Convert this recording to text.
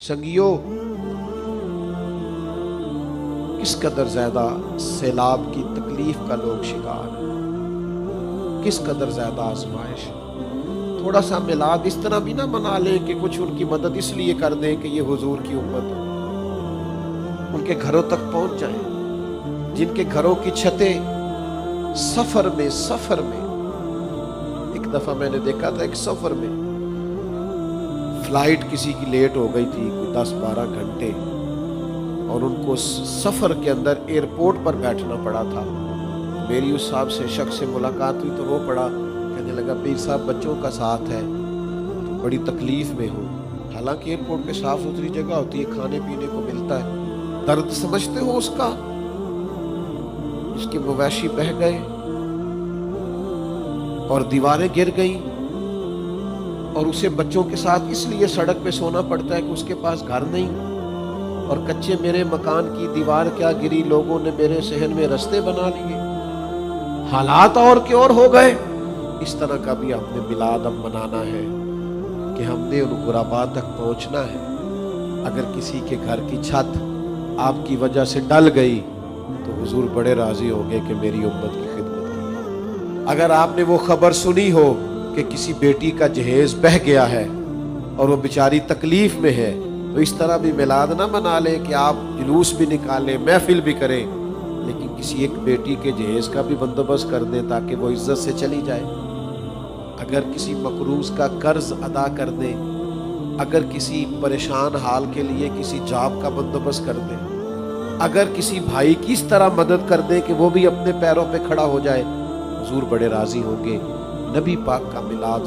संगियो, किस कदर ज्यादा सैलाब की तकलीफ का लोग शिकार हैं, किस कदर ज्यादा आजमाइश। थोड़ा सा मिलाद इस तरह भी ना मना लें कि कुछ उनकी मदद इसलिए कर दें कि ये हुजूर की उम्मत उनके घरों तक पहुंच जाए, जिनके घरों की छतें सफर में एक दफा मैंने देखा था, एक सफर में फ्लाइट किसी की लेट हो गई थी, 10-12 घंटे, और उनको सफर के अंदर एयरपोर्ट पर बैठना पड़ा था। मेरी उस साहब से शख्स से मुलाकात हुई तो रो पड़ा, कहने लगा पीर साहब बच्चों का साथ है तो बड़ी तकलीफ में हूँ। हालांकि एयरपोर्ट पे साफ सुथरी जगह होती है, खाने पीने को मिलता है। दर्द समझते हो उसका? उसके मवेशी बह गए और दीवारें गिर गई, और उसे बच्चों के साथ इसलिए सड़क पे सोना पड़ता है कि उसके पास घर नहीं, और कच्चे मेरे मकान की दीवार क्या गिरी, लोगों ने मेरे सहन में रास्ते बना लिए, हालात और के और हो गए। इस तरह का भी हमने मिलाद अब मनाना है कि हमने उन गुरबा तक पहुंचना है। अगर किसी के घर की छत आपकी वजह से डल गई तो हुजूर बड़े राजी होंगे कि मेरी उम्मत की खिदमत की। अगर आपने वो खबर सुनी हो कि किसी बेटी का जहेज बह गया है और वो बेचारी तकलीफ में है, तो इस तरह भी मिलाद ना मना लें कि आप जुलूस भी निकालें, महफिल भी करें, लेकिन किसी एक बेटी के जहेज का भी बंदोबस्त कर दें ताकि वो इज्जत से चली जाए। अगर किसी मकरूज का कर्ज अदा कर दें, अगर किसी परेशान हाल के लिए किसी जॉब का बंदोबस्त कर दें, अगर किसी भाई की इस तरह मदद कर दें कि वो भी अपने पैरों पे खड़ा हो जाए, हुजूर बड़े राजी होंगे। नबी पाक का मिलाद